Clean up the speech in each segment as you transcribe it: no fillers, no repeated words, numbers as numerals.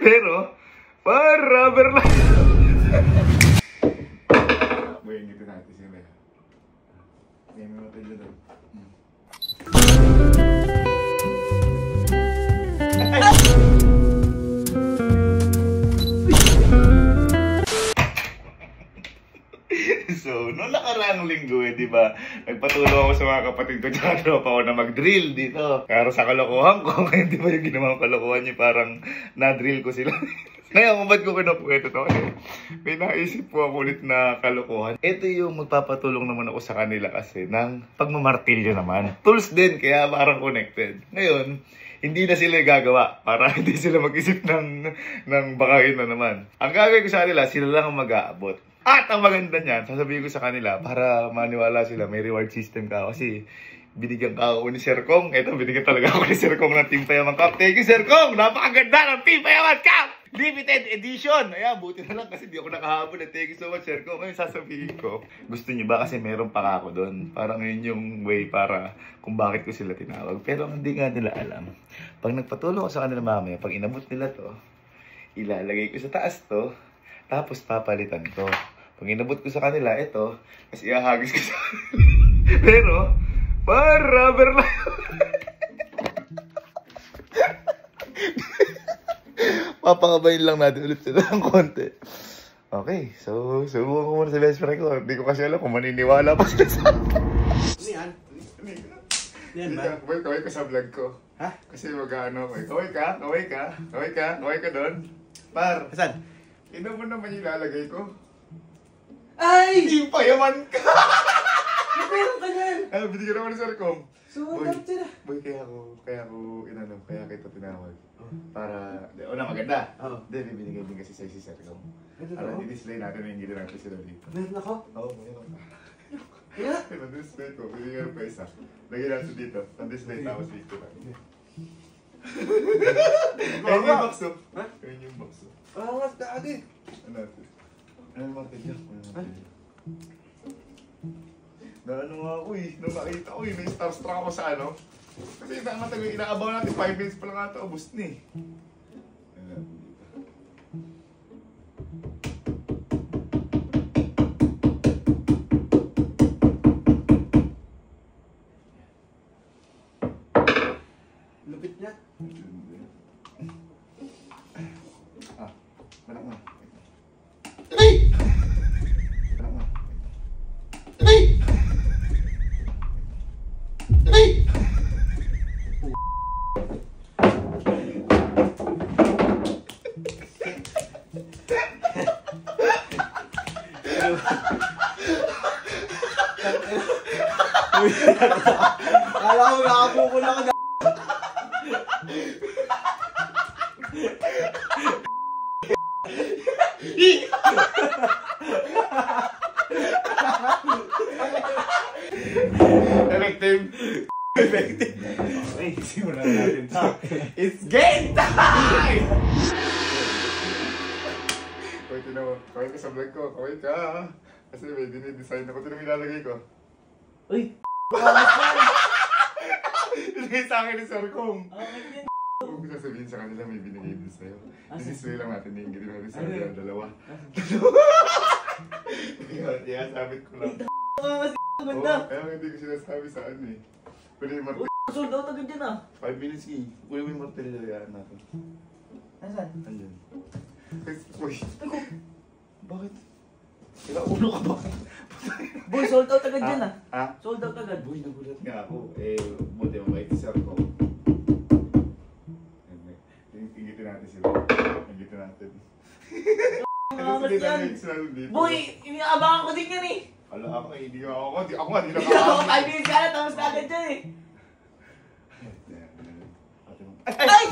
Pero, rubber lang. Buhay, ngito natin sila. Ngayon mo natin dito. So, noong nakaraang linggo di ba, nagpatulong ako sa mga kapatid ko tsaka tropa ko na mag-drill dito. Pero sa kalokohan ko, ngayon di ba yung ginawa kalokohan niya, parang na-drill ko sila. Ngayon, kung ba't ko kinukwento ito? May naisip po ako ulit na kalokohan. Ito yung magpapatulong naman ako sa kanila kasi ng pagmamartilyo naman. Tools din, kaya parang connected. Ngayon, hindi na sila gagawa para hindi sila mag-isip ng bakain na naman. Ang gagawin ko sa kanila, sila lang ang mag-aabot. At ang maganda niyan, sasabihin ko sa kanila para maniwala sila, may reward system ka. Kasi binigyan ka ako ni Sir Kong. Ito, binigyan talaga ako ni Sir Kong ng Team Payaman Cup. Thank you, Sir Kong! Napakaganda ng Team Payaman Cup! Limited edition! Ayan, buti na lang kasi di ako nakahabol. Thank you so much, Sir Kong. Ngayon sasabihin ko, gusto niyo ba kasi meron pa ako doon? Parang yun yung way para kung bakit ko sila tinawag. Pero hindi nga nila alam. Pag nagpatulong ko sa kanila mamaya, pag inabot nila to, ilalagay ko sa taas to, tapos papalitan to. Pag inabot ko sa kanila, ito, kasi ihahagis ko sa pero, rubber lang. Papakabayin lang natin ulit sila ng konti. Okay, so, subukan ko muna sa best friend ko. Hindi ko kasi alam kung maniniwala pa sila sa akin. Ano yan? Yan ba? Kaway ka sa vlog ko. Ha? Kasi mag-ano ko. Kaway ka doon. Par. Saan? Ino mo naman ilalagay ko. Ay! Team Payaman ka! Meron ka yan! Ano, binigyan naman ni Sir Kong. Sumunod sila. Boy, kaya kita tinawag. Para, una maganda. Oo. Hindi, bibinigay din kasi sa'yo si Sir Kong. Para di-display natin, may hindi natin sila dito. Meron ako? Oo, meron. Kaya? Display ko, binigyan ko isa. Lagyan natin dito. Ang-display tapos dito lang. Ayun yung box up. Ha? Ayun yung box up. Angas ka adi. Ano natin? Ano yung martilyo? Naano nga ako nung nakita ko may starstruck ako sa ano. Kasi inaabang natin 5 minutes pa lang ata, ubos na eh. Lupit niya. Balak na. Ay! Balak na. Ay! Ay! Kala ko nakapukul ako. Effective. Okay, simulan natin to. It's game time! Kaway tinawa. Kaway ka sa vlog ko. Kaway ka. Kasi may dinidesign ako. Ito na nilalagay ko. Uy! Binigay sa akin ni Sir Kong. Huwag ko sasabihin sa kanila may binigay din sa'yo. Display lang natin. Hindi natin sa kanila. Dalawa. Kaya sabit ko lang. Ganda! Kaya hindi ko sinasabi sa ano eh. Pwede yung martilyo. Sold out agad dyan ah. 5 minutes eh. Kunin mo yung martilyo yan natin. Nasaan? Andyan. Uy. Bakit? Kaya ulo ka ba? Boy, sold out agad dyan ah. Ha? Sold out agad. Boy, nagulat nga ako. Buti mo may Sir ko. Ingitin natin sila. Ingitin natin. Angat yan. Boy, iniaabangan ko din yan eh. Ala ako hindi ako. Ako nga, hindi Hindi ako 5 minutes ka na, tapos na agad dyan eh. Ay!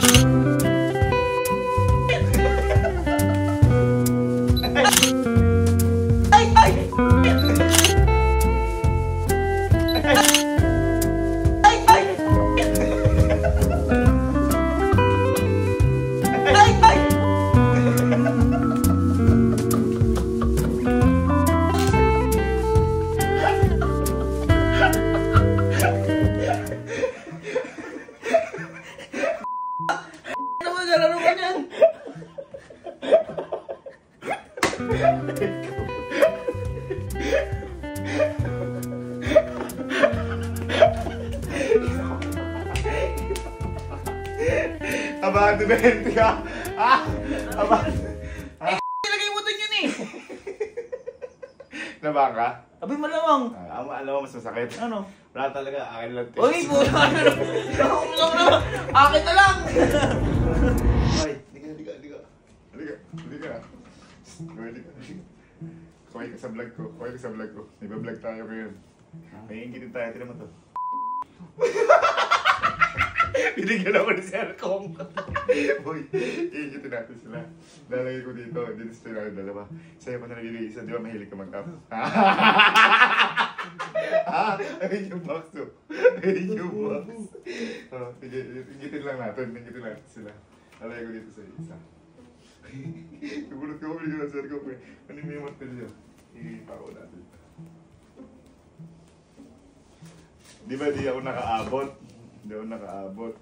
Abante 20 ka! Ah! Abante! Nilagay mo dun yun eh! Nabang ka? Abay malamang! Alam mo mas masakit. Ano? Wala talaga, akin lang. Uy, buwan na! Akin na lang! Ay, liga. Kuhay ka sa vlog ko. Iba-vlog tayo ngayon. May inggitin tayo, tinan mo to. Binigyan ako ni Sir Kong. Boy, inggitin natin sila. Lalagay ko dito, display natin dalawa. Sa'yo pa na nabibigay isa, di ba mahilig ka mag-up? Ayun yung box to. Ayun yung box. Inggitin lang natin sila. Lalagay ko dito sa isa. Nagulat ko, binigyan ng Sir Kong. Ano yung martilyo? Ipa ko natin. Di ba di ako nakaabot? Di ako nakaabot.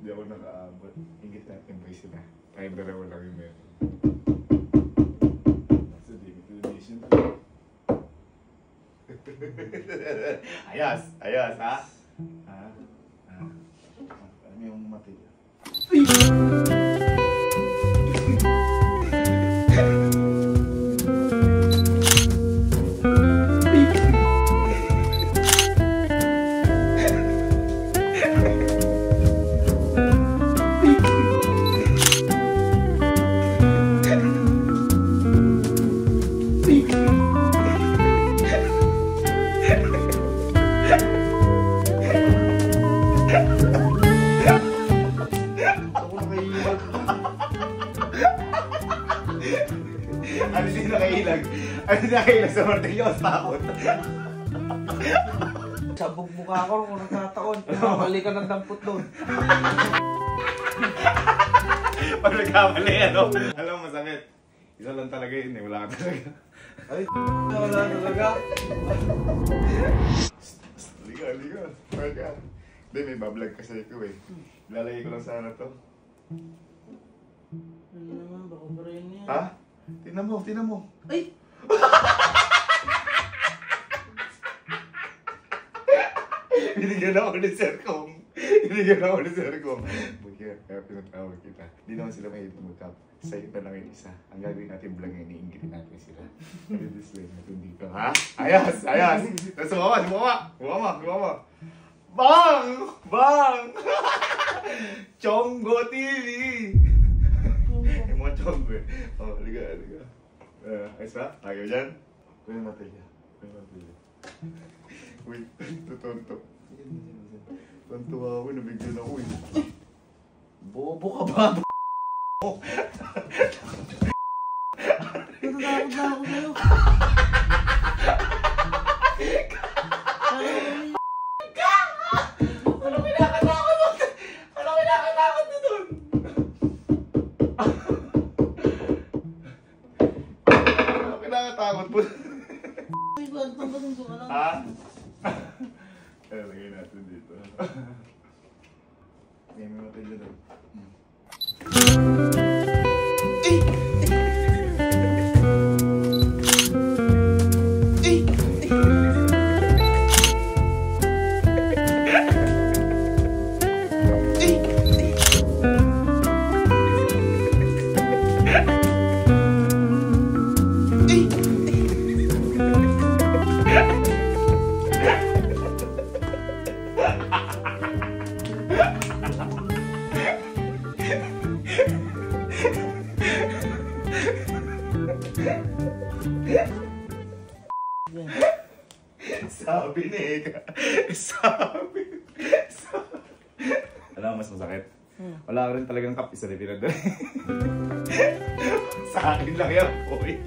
Di ako nakaabot. Ingit natin ba sila? Tayong dalawa lang yung meron. That's a limited edition. Ayos, ha? Ano yung material? Ano siya nakailag sa martilyo? Takot. Sabog mukha ko kung nagkataon. Mali ka ng dampot doon. Pag nagkamali, ano? Alam mo, masakit. Isa lang talaga yun eh. Wala ka talaga. Ay, wala talaga. Liga. Parka. Hindi, may bablog kasi ito eh. Lalagay ko lang sana to. Ano naman, baka pa rin yan. Ha? Tingnan mo. Ay! Binigyan ako ni Sir Kong. Kaya pinatawag kita. Hindi naman sila mahilig mag-up. Sa'yo na lang yung isa. Ang gagawin natin vlog ngayon, iinggitin natin sila. I-display natin dito. Ha? Ayos! Sumama! Bang! Chongo TV! Yung mga chongo eh. Oh, liga. Ayos ba? Ayaw dyan? Kuya Matilya. Wait, tutonto. Tuntua ako, nabigyan ako eh. Bobo ka ba? Natatakot na ako sa'yo. Ano kinakatakot mo doon? Ano kinakatakot mo? Ay, ba't nang ba nung alam? Ha? Lagay natin dito. May matay dyan doon. Sabi ni Eka. Sabi. Alam mo mas masakit? Wala rin talagang cup. Isa rin pinagdala. Sa akin lang yan, boy.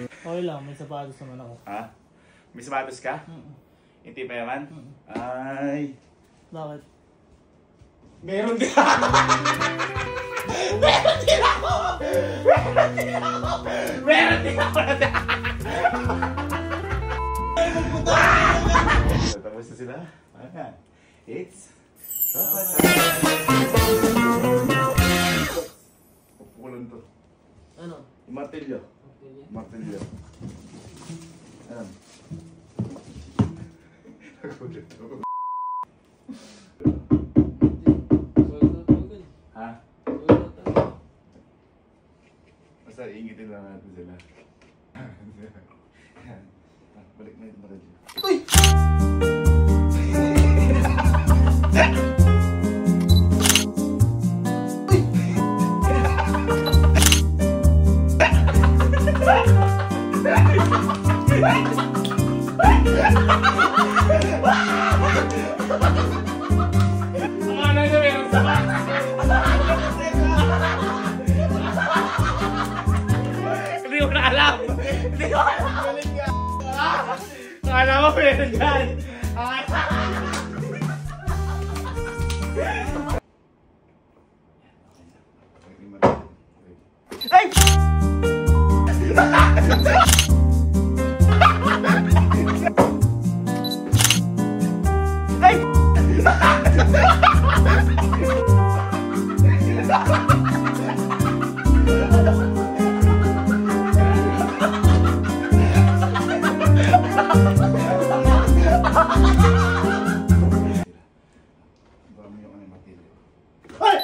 Okay lang, may sapatos naman ako. Ha? May sapatos ka? Hindi pa yaman? Ay. Bakit? Meron din ako! Tapos na sila? It's... Kukulan to. Ano? Yung martilyo. Martilyo. Ayan. Nagulat ako. Ha? Basta ingitin lang natin sila. Balik na yung martilyo. Uy! Hindi ko na alam! Hindi ko alam! Akala mo meron dyan! Ay! Ay! Dami yung ano yung martilyo. Ay!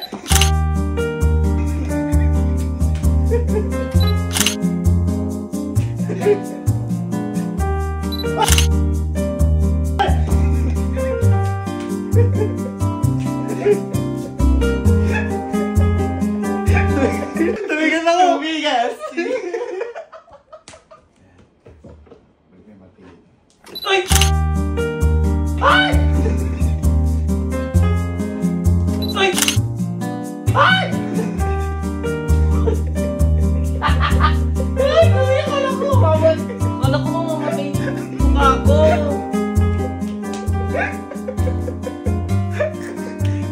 Tumigas ako! Tumigas! Balik na yung martilyo. Ay! Ay! Ay! Ay! Ay! Kuya, alam ko! Alam ko mamamatay mukha ko!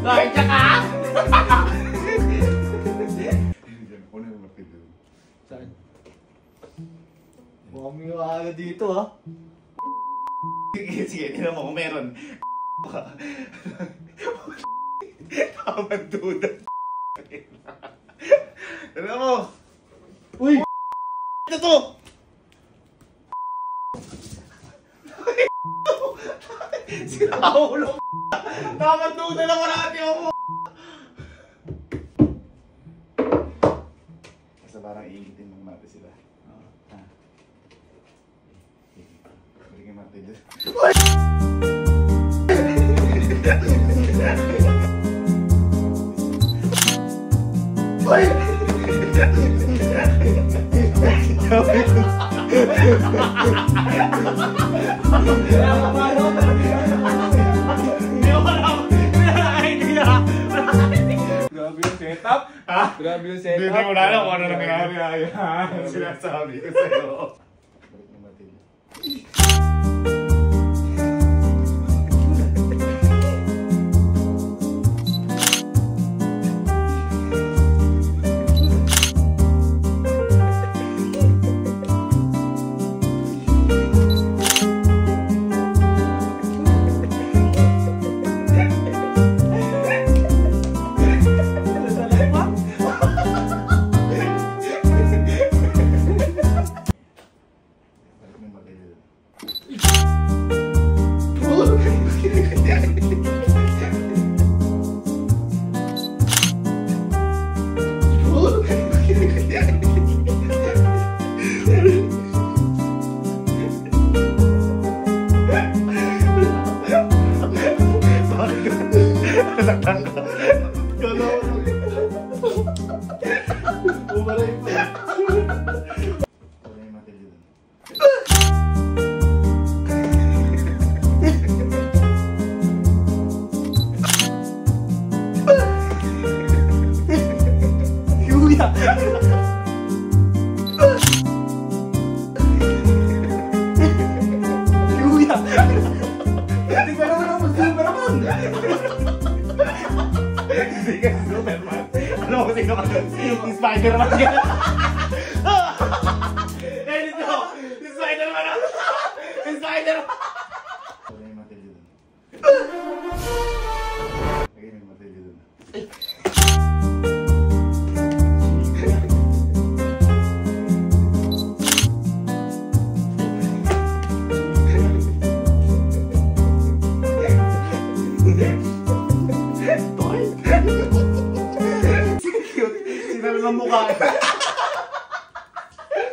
Kahit ka ka! Una yung martilyo. Saan? Mukhang may maaga dito ha? Sige, tignan mo kung meron. Tamang duda. Tignan mo. Uy! Ano to? Sinaulo. Tamang duda lang wala natin ako. Basta parang iingitin lang natin sila. Ha? Balik yung martilyo. Hindi ko alam! Hindi na! Grabe yung setup. Ha? Grabe yung Hindi setup. na wala lang kung ano nangyari. Ayan. Sinasabi ko sa'yo. Balik yung martilyo. Balik yung martilyo. Nasaktan ka. Umaray pa! Wala yung martilyo dun. Kuya! Kuya! Hindi ka naman ako Superman! Hindi ka Superman. Alam mo sino ka dun? Si Spider-Man ka. Eh, dito! Si Spider-Man ako! Si Spider-Man! Wala yung martilyo dun. Lagay mo yung martilyo dun. Sinalo ng mukha.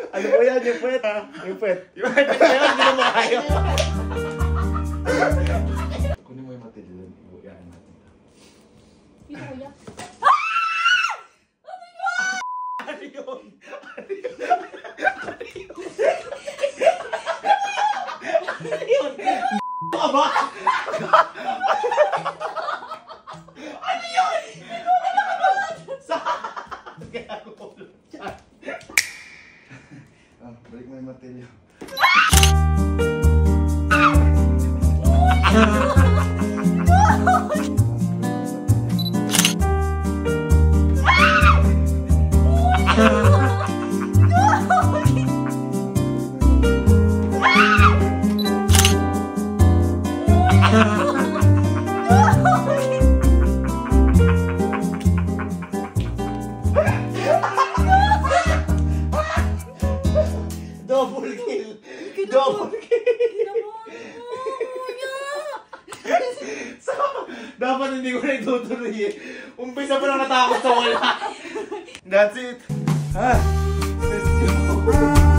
Ano po yan? Yung puwet ha? Yung puwet. Yung head na yun, hindi na makayo. Kunin mo yung matilin. Ibuyain natin. Dito kuya. Ano yun? Ano yun? Ano ba? Ano yun? Saan? Kaya ko dyan. Balik mo yung matilin. Double kill. Double kill. So, dapat hindi ko na itutuloy eh. Umpisa pa lang natakot sa wala. That's it. Let's go.